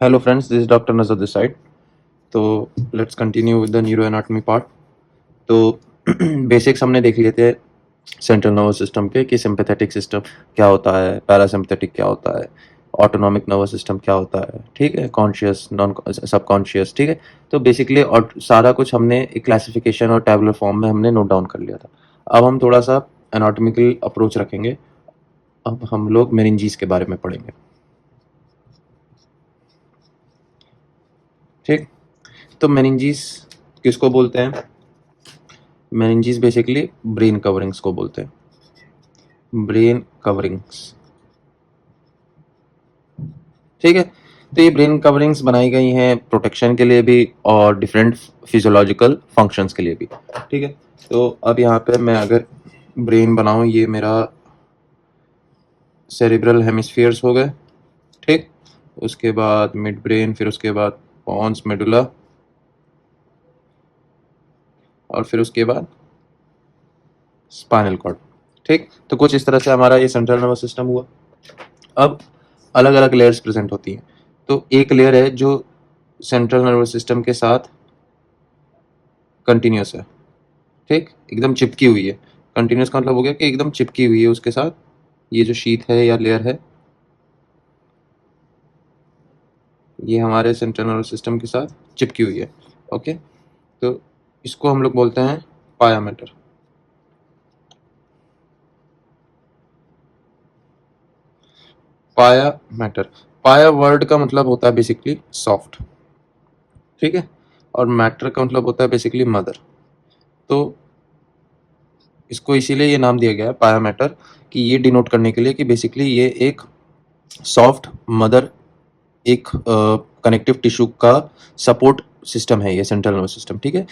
Hello friends, this is Dr. Nazar this side. तो let's continue with the neuroanatomy part. तो basics हमने देख लिए थे सेंट्रल नर्वस सिस्टम के कि सिंपैथेटिक सिस्टम क्या होता है, पैरासिम्पैथेटिक क्या होता है, ऑटोनॉमिक नर्वस सिस्टम क्या होता है, ठीक है, कॉन्शियस नॉन सबकॉन्शियस, ठीक है। तो बेसिकली और सारा कुछ हमने एक क्लासिफिकेशन और टैबुलर फॉर्म में हमने नोट डाउन कर लिया था। अब हम थोड़ा सा एनाटॉमिकल अप्रोच रखेंगे। अब हम लोग मेनिंजीज के बारे में पढ़ेंगे, ठीक। तो मेनिंजीज किसको बोलते हैं? मेनिंजीज बेसिकली ब्रेन कवरिंग्स को बोलते हैं, ब्रेन कवरिंग्स, ठीक है। तो ये ब्रेन कवरिंग्स बनाई गई हैं प्रोटेक्शन के लिए भी और डिफरेंट फिजियोलॉजिकल फंक्शंस के लिए भी, ठीक है। तो अब यहाँ पे मैं अगर ब्रेन बनाऊं, ये मेरा सेरिब्रल हेमिस्फीयर्स हो गए, ठीक। उसके बाद मिड ब्रेन, फिर उसके बाद पॉन्स मेडुला, और फिर उसके बाद स्पाइनल कॉर्ड, ठीक। तो कुछ इस तरह से हमारा ये सेंट्रल नर्वस सिस्टम हुआ। अब अलग अलग लेयर्स प्रेजेंट होती हैं। तो एक लेयर है जो सेंट्रल नर्वस सिस्टम के साथ कंटिन्यूस है, ठीक, एकदम चिपकी हुई है। कंटिन्यूस का मतलब हो गया कि एकदम चिपकी हुई है उसके साथ। ये जो शीट है या लेयर है, ये हमारे सेंट्रल नर्वस सिस्टम के साथ चिपकी हुई है, ओके। तो इसको हम लोग बोलते हैं पाया मैटर। पाया मैटर, पाया वर्ड का मतलब होता है बेसिकली सॉफ्ट, ठीक है, और मैटर का मतलब होता है बेसिकली मदर। तो इसको इसीलिए ये नाम दिया गया है पाया मैटर, कि ये डिनोट करने के लिए कि बेसिकली ये एक सॉफ्ट मदर, एक कनेक्टिव टिश्यू का सपोर्ट सिस्टम है ये सेंट्रल नर्वस सिस्टम, ठीक है।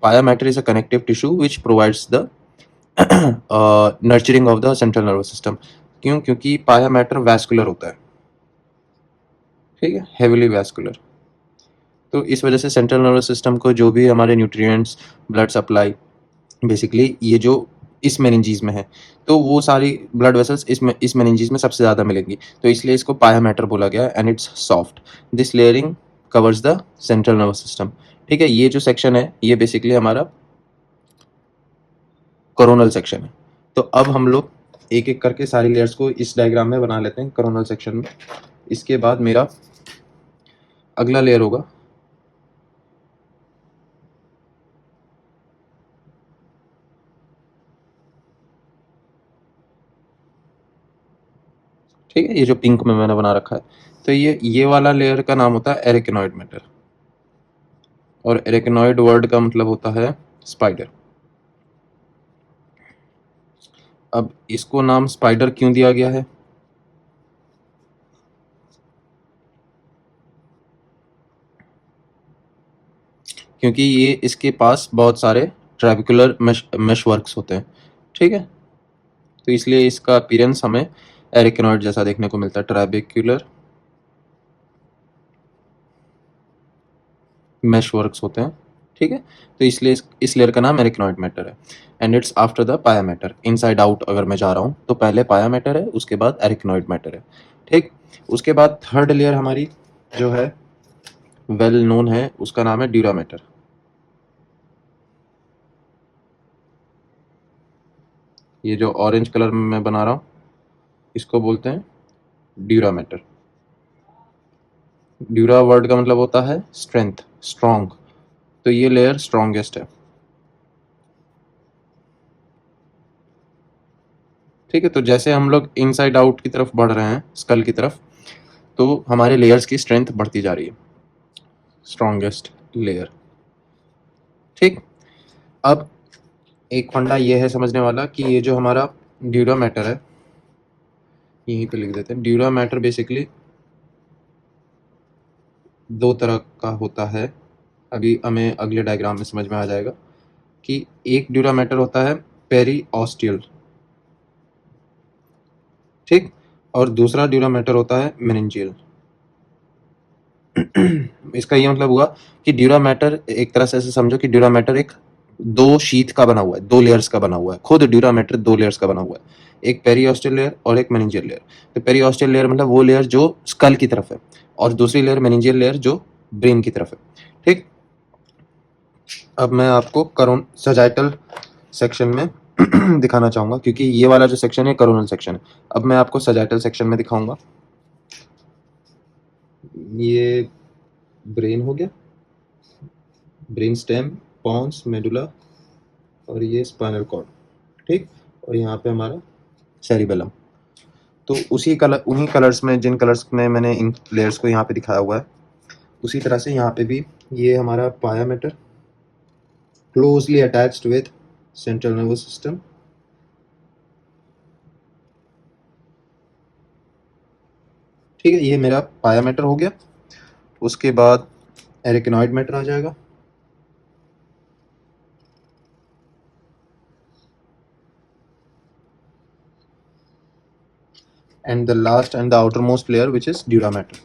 पाया matter is a connective tissue which provides the nurturing of the central nervous system. क्यों? क्योंकि पाया मैटर वैस्कुलर होता है, ठीक है, हेविली वैस्कुलर। तो इस वजह से सेंट्रल नर्वस सिस्टम को जो भी हमारे न्यूट्रिएंट्स, ब्लड सप्लाई, बेसिकली ये जो इस मेनिंजीज में है, तो वो सारी ब्लड वेसल्स इस मेनिंजीज में सबसे ज़्यादा मिलेंगी। तो इसलिए इसको पाया मैटर बोला गया and it's soft. This layering covers the central nervous system, ठीक है। ये जो सेक्शन है ये बेसिकली हमारा कोरोनल सेक्शन है। तो अब हम लोग एक एक करके सारी लेयर्स को इस डायग्राम में बना लेते हैं कोरोनल सेक्शन में। इसके बाद मेरा अगला लेयर होगा ठीक है, ये जो पिंक में मैंने बना रखा है, तो ये वाला लेयर का नाम होता है एरेकिनॉइड मैटर, और एरेकिनॉइड वर्ड का मतलब होता है स्पाइडर। अब इसको नाम स्पाइडर क्यों दिया गया है? क्योंकि ये इसके पास बहुत सारे ट्रैबिकुलर मेश वर्क्स होते हैं, ठीक है। तो इसलिए इसका अपीयरेंस हमें एरेकिनॉइड जैसा देखने को मिलता है, ट्रैबिकुलर मेश वर्क्स होते हैं, ठीक है। तो इसलिए इस लेयर का नाम एरेकिनॉइड मैटर है एंड इट्स आफ्टर द पाया मैटर। इनसाइड आउट अगर मैं जा रहा हूँ तो पहले पाया मैटर है, उसके बाद एरेकिनॉइड मैटर है, ठीक। उसके बाद थर्ड लेयर हमारी जो है वेल नोन है, उसका नाम है ड्यूरा मैटर। ये जो ऑरेंज कलर में मैं बना रहा हूँ इसको बोलते हैं ड्यूरा मैटर। ड्यूरा वर्ड का मतलब होता है स्ट्रेंथ, स्ट्रॉन्ग। तो ये लेयर स्ट्रॉन्गेस्ट है, ठीक है। तो जैसे हम लोग इनसाइड आउट की तरफ बढ़ रहे हैं, स्कल की तरफ, तो हमारे लेयर्स की स्ट्रेंथ बढ़ती जा रही है, स्ट्रॉन्गेस्ट लेयर, ठीक। अब एक फंडा ये है समझने वाला कि ये जो हमारा ड्यूरा मैटर है, यहीं पे लिख देते हैं, ड्यूरा मैटर बेसिकली दो तरह का होता है। अभी हमें अगले डायग्राम में समझ में आ जाएगा कि एक ड्यूरा मैटर होता है पेरीऑस्टियल, ठीक, और दूसरा ड्यूरा मैटर होता है मेनिंजियल। इसका ये मतलब हुआ कि ड्यूरा मैटर एक तरह से ऐसे समझो कि ड्यूरा मैटर एक दो शीथ का बना हुआ है, दो लेयर्स का बना हुआ है। खुद ड्यूरा मैटर दो लेयर्स का बना हुआ है, एक पेरीऑस्टियल लेयर और एक मेनिंजियल लेयर। तो पेरीऑस्टियल लेयर मतलब वो लेयर जो स्कल की तरफ है, और दूसरी लेयर मेनिंजियल लेयर जो ब्रेन की तरफ है। ठीक, अब मैं आपको सजाइटल सेक्शन में दिखाना चाहूँगा, क्योंकि ये वाला जो सेक्शन है करोनल सेक्शन है। अब मैं आपको सजाइटल सेक्शन में दिखाऊंगा। ये ब्रेन हो गया, ब्रेन स्टेम, पॉन्स, मेडुला, और ये स्पाइनल कॉर्ड। ठीक, और यहाँ पे हमारा सेरिबेलम। तो उन्हीं कलर्स में, जिन कलर्स में मैंने इन लेयर्स को यहाँ पे दिखाया हुआ है, उसी तरह से यहाँ पे भी ये हमारा पाया matter closely attached with central nervous system. ठीक है, ये मेरा पाया मैटर हो गया। उसके बाद एरिकनॉइड मैटर आ जाएगा। And the last and the outer most layer which is dura mater.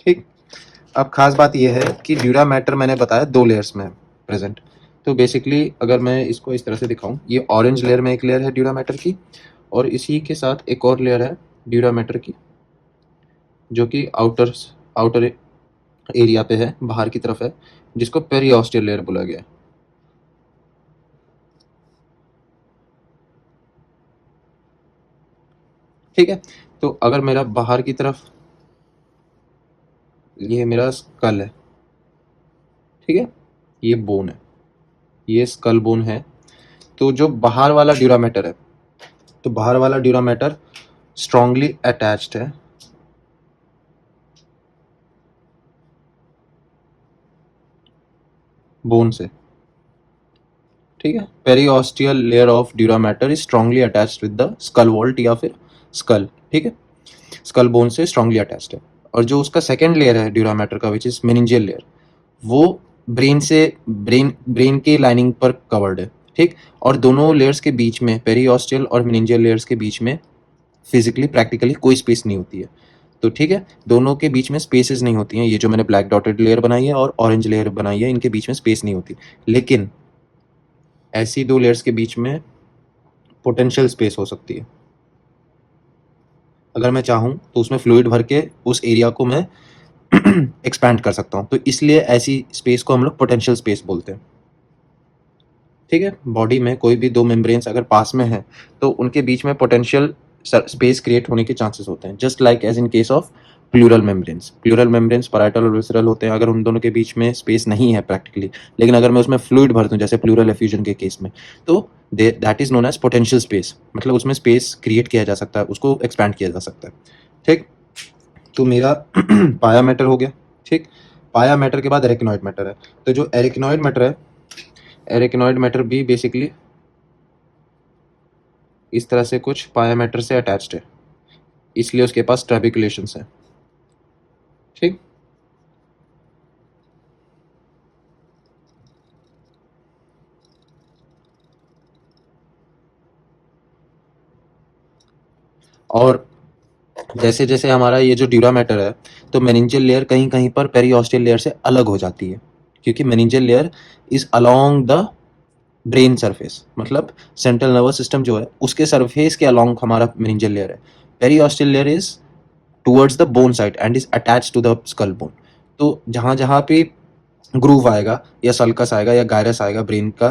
ठीक, अब खास बात यह है कि ड्यूरा मैटर मैंने बताया 2 लेयर्स में प्रेजेंट। तो बेसिकली अगर मैं इसको इस तरह से दिखाऊं, ये ऑरेंज लेयर में एक लेयर है ड्यूरा मैटर की, और इसी के साथ एक और लेयर है ड्यूरा मैटर की, जो कि आउटर एरिया पे है, बाहर की तरफ है, जिसको पेरियोस्टियल लेयर बोला गया है। ठीक है, तो अगर मेरा बाहर की तरफ, ये मेरा स्कल है, ठीक है, ये बोन है, ये स्कल बोन है। तो जो बाहर वाला ड्यूरा मैटर है, तो बाहर वाला ड्यूरा मैटर स्ट्रांगली अटैच्ड है बोन से। ठीक है, periosteal layer of dura matter is strongly attached with the skull vault या फिर स्कल। ठीक है, स्कल बोन से स्ट्रांगली अटैच्ड है। और जो उसका सेकेंड लेयर है ड्यूरा मैटर का, विच इज मेनिंजियल लेयर, वो ब्रेन के लाइनिंग पर कवर्ड है। ठीक, और दोनों लेयर्स के बीच में, पेरियोस्टियल और मेनिंजियल लेयर्स के बीच में फिजिकली प्रैक्टिकली कोई स्पेस नहीं होती है। तो ठीक है, दोनों के बीच में स्पेसेस नहीं होती हैं। ये जो मैंने ब्लैक डॉटेड लेयर बनाई है और ऑरेंज लेयर बनाई है, इनके बीच में स्पेस नहीं होती। लेकिन ऐसी 2 लेयर्स के बीच में पोटेंशियल स्पेस हो सकती है। अगर मैं चाहूँ तो उसमें फ्लूइड भर के उस एरिया को मैं एक्सपैंड कर सकता हूँ। तो इसलिए ऐसी स्पेस को हम लोग पोटेंशियल स्पेस बोलते हैं। ठीक है, बॉडी में कोई भी 2 मेम्ब्रेन्स अगर पास में है, तो उनके बीच में पोटेंशियल स्पेस क्रिएट होने के चांसेस होते हैं, just like as in case of pleural membranes parietal और विसरल होते हैं। अगर उन दोनों के बीच में स्पेस नहीं है प्रैक्टिकली, लेकिन अगर मैं उसमें फ्लूइड भर दूं, जैसे प्लूरल एफ्यूजन के केस में, तो that is known as potential space. मतलब उसमें स्पेस क्रिएट किया जा सकता है, उसको एक्सपैंड किया जा सकता है। ठीक, तो मेरा पाया मैटर हो गया। ठीक, पाया मैटर के बाद एरिकनॉइड मैटर है। तो जो एरिकनॉइड मैटर है, एरिकनॉइड मैटर भी बेसिकली इस तरह से कुछ पाया मैटर से अटैच्ड है, इसलिए उसके पास ट्रैबिकुलेशंस है। ठीक, और जैसे जैसे हमारा ये जो ड्यूरा मैटर है, तो मेनिंजियल लेयर कहीं कहीं पर पेरियोस्टियल लेयर से अलग हो जाती है, क्योंकि meningeal layer is along the brain surface. मतलब सेंट्रल नर्वस सिस्टम जो है उसके सरफेस के अलोंग हमारा मेनिंजियल लेयर है। Periosteal layer is towards the bone side and is attached to the skull bone. तो जहाँ जहाँ पे ग्रूव आएगा या सल्कस आएगा या गायरस आएगा ब्रेन का,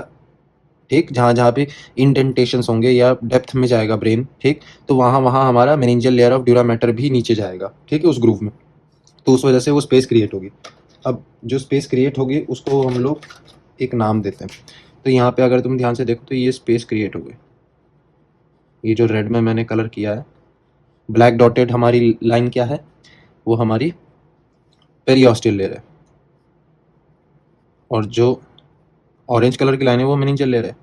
ठीक, जहाँ जहाँ पे इंडेंटेशंस होंगे या डेप्थ में जाएगा ब्रेन, ठीक, तो वहाँ वहाँ हमारा meningeal layer of dura matter भी नीचे जाएगा। ठीक है, उस ग्रूव में। तो उस वजह से वो स्पेस क्रिएट होगी। अब जो स्पेस क्रिएट होगी उसको हम लोग एक नाम देते हैं। तो यहाँ पे अगर तुम ध्यान से देखो तो ये स्पेस क्रिएट हो गई। ये जो रेड में मैंने कलर किया है, ब्लैक डॉटेड हमारी लाइन क्या है, वो हमारी पेरियोस्टियल लेयर है, और जो ऑरेंज कलर की लाइन है वो मेनिंजियल लेयर है।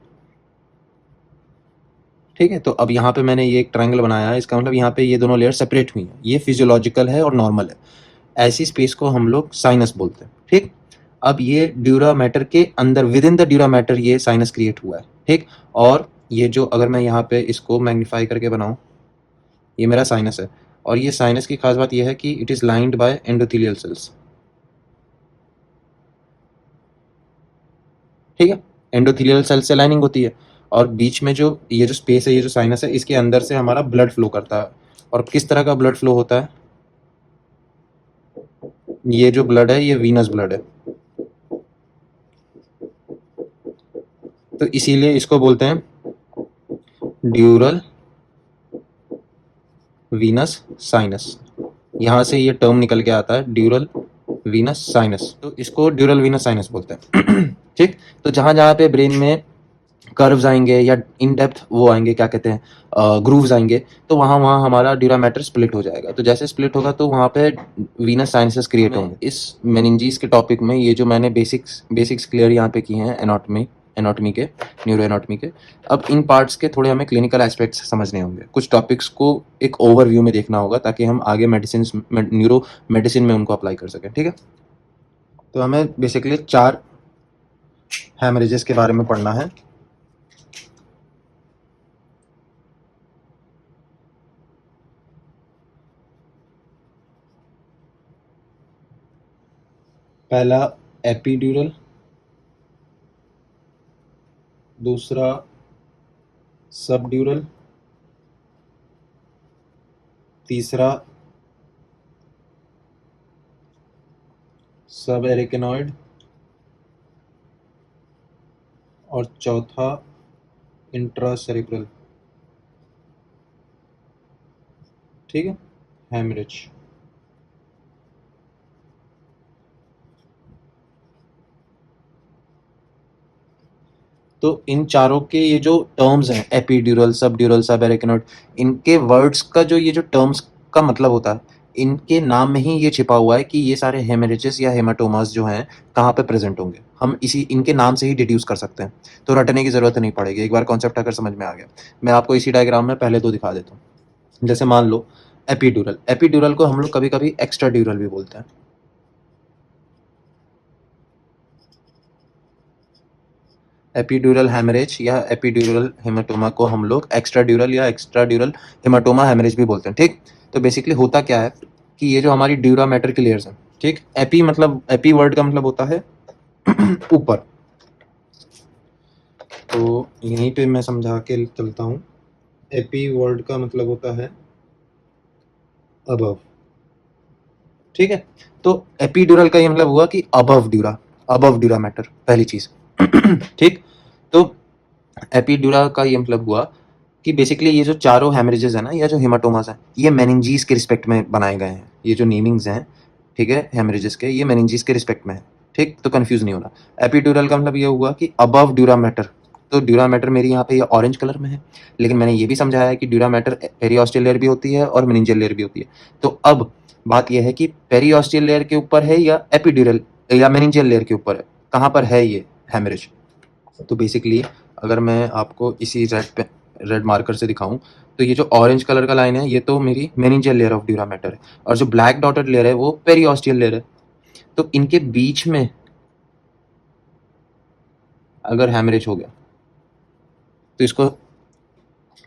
ठीक है, तो अब यहाँ पे मैंने ये एक ट्रायंगल बनाया है, इसका मतलब यहाँ पे ये दोनों लेयर सेपरेट हुई हैं। ये फिजियोलॉजिकल है और नॉर्मल है। ऐसी स्पेस को हम लोग साइनस बोलते हैं। ठीक, अब ये ड्यूरा मैटर के अंदर, with in the dura mater, ये साइनस क्रिएट हुआ है। ठीक, और ये जो, अगर मैं यहाँ पे इसको मैग्नीफाई करके बनाऊँ, ये मेरा साइनस है। और ये साइनस की खास बात यह है कि it is lined by endothelial cells. ठीक है, एंडोथेलियल सेल से लाइनिंग होती है, और बीच में जो ये जो स्पेस है, ये जो साइनस है, इसके अंदर से हमारा ब्लड फ्लो करता है। और किस तरह का ब्लड फ्लो होता है? ये जो ब्लड है ये वीनस ब्लड है, तो इसीलिए इसको बोलते हैं ड्यूरल वीनस साइनस। यहाँ से ये टर्म निकल के आता है ड्यूरल वीनस साइनस, तो इसको ड्यूरल वीनस साइनस बोलते हैं। ठीक, तो जहाँ जहाँ पे ब्रेन में कर्व्स आएंगे या इन डेप्थ वो आएंगे, क्या कहते हैं, ग्रूव्स आएंगे, तो वहाँ वहाँ हमारा ड्यूरा मैटर स्प्लिट हो जाएगा। तो जैसे स्प्लिट होगा तो वहाँ पे वीनस साइनसेस क्रिएट होंगे। इस मेनिंजीज के टॉपिक में ये जो मैंने बेसिक्स क्लियर यहाँ पे किए हैं एनाटॉमी के, न्यूरो एनाटॉमी के, अब इन पार्ट्स के थोड़े हमें क्लिनिकल एस्पेक्ट्स समझने होंगे। कुछ टॉपिक्स को एक ओवरव्यू में देखना होगा ताकि हम आगे न्यूरो मेडिसिन में उनको अप्लाई कर सकें। ठीक है, तो हमें बेसिकली 4 हेमरेजेस के बारे में पढ़ना है। पहला एपिड्यूरल, दूसरा सबड्यूरल, तीसरा सब एरिकेनॉइड और चौथा इंट्रासेरेब्रल। ठीक है, हेमरेज। तो इन चारों के ये जो टर्म्स हैं, एपिड्यूरल, सबड्यूरल, सब एरिकेनॉइड, इनके वर्ड्स का जो ये जो टर्म्स का मतलब होता है, इनके नाम में ही ये छिपा हुआ है कि ये सारे हेमरेजेस या हेमाटोमास जो हैं कहाँ पे प्रेजेंट होंगे। हम इनके नाम से ही डिड्यूस कर सकते हैं, तो रटने की जरूरत नहीं पड़ेगी। एक बार कॉन्सेप्ट अगर समझ में आ गया, मैं आपको इसी डायग्राम में पहले तो दिखा देता हूँ। जैसे मान लो एपिड्यूरल को हम लोग कभी कभी एक्स्ट्रा ड्यूरल भी बोलते हैं। एपिड्यूरल हेमरेज या एपिड्यूरल हेमाटोमा को हम लोग एक्स्ट्रा ड्यूरल या एक्स्ट्रा ड्यूरल हेमाटोमा हेमरेज भी बोलते हैं। ठीक, तो बेसिकली होता क्या है कि ये जो हमारी ड्यूरा मैटर की लेयर्स हैं, ठीक, एपी वर्ड का मतलब होता है ऊपर। तो यहीं पे मैं समझा के चलता हूँ। एपी वर्ड का मतलब होता है अबव। ठीक है, तो एपिड्यूरल का ये मतलब हुआ कि अबव ड्यूरा मैटर, पहली चीज। ठीक, तो एपिड्यूरा का ये मतलब हुआ कि बेसिकली ये जो चारों हेमरेजेस है ना, या जो हेमाटोमास है, ये मेनिंजीज के रिस्पेक्ट में बनाए गए हैं। ये जो नेमिंग्स हैं, ठीक है, हेमरेजेस के, ये मेनिंजीज के रिस्पेक्ट में है। ठीक, तो कंफ्यूज नहीं होना। एपिड्यूरल का मतलब ये हुआ कि अबव ड्यूरा मैटर। तो ड्यूरा मैटर मेरी यहाँ पे ये ऑरेंज कलर में है, लेकिन मैंने ये भी समझाया है कि ड्यूरा मैटर पेरिऑस्टियल लेयर भी होती है और मेनिंजियल लेयर भी होती है। तो अब बात यह है कि पेरिऑस्टियल लेयर के ऊपर है या एपिड्यूरल या मेनिंजियल लेयर के ऊपर है, कहाँ पर है ये हेमरेज। तो बेसिकली अगर मैं आपको इसी रेड मार्कर से दिखाऊं, तो ये जो ऑरेंज कलर का लाइन है ये तो मेरी meningeal layer of dura matter है, और जो ब्लैक डॉटेड लेयर है वो पेरिऑस्टियल लेयर है। तो इनके बीच में अगर हेमरेज हो गया तो इसको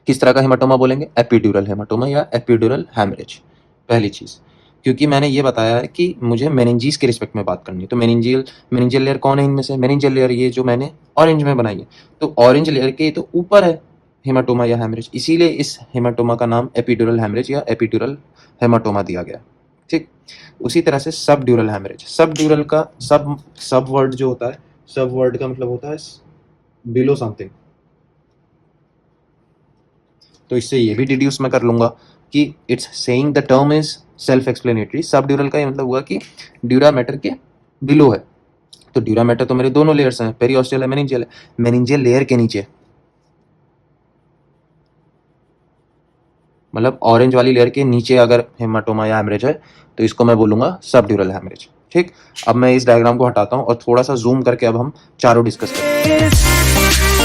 किस तरह का हेमाटोमा बोलेंगे? एपिड्यूरल हेमाटोमा या एपिड्यूरल हेमरेज, पहली चीज। क्योंकि मैंने ये बताया है कि मुझे मेनिंजीज के रिस्पेक्ट में बात करनी है। तो मेनिंजियल लेयर कौन है इनमें से? मेनिंजियल लेयर ये जो मैंने ऑरेंज में बनाई है, तो ऑरेंज लेयर के तो ऊपर है हेमाटोमा या हेमरेज, इसीलिए इस हेमाटोमा का नाम एपिड्यूरल हेमरेज या एपिड्यूरल हेमाटोमा दिया गया। ठीक, उसी तरह से सब ड्यूरल हेमरेज, सब ड्यूरल का सब वर्ड जो होता है, सब वर्ड का मतलब होता है बिलो समथिंग। तो इससे ये भी डिड्यूस मैं कर लूंगा कि it's saying the term is self explanatory. सब ड्यूरल का ये मतलब हुआ कि ड्यूरा मैटर के बिलो है। तो ड्यूरा मैटर तो मेरे दोनों लेयर्स हैं, पेरिऑस्टियल है, मेनिंजियल है। मेनिंजियल लेयर के नीचे, मतलब ऑरेंज वाली लेयर के नीचे अगर हेमाटोमा या हेमरेज है, तो इसको मैं बोलूंगा सब ड्यूरल हेमरेज। ठीक, अब मैं इस डायग्राम को हटाता हूं और थोड़ा सा जूम करके अब हम चारों डिस्कस करेंगे।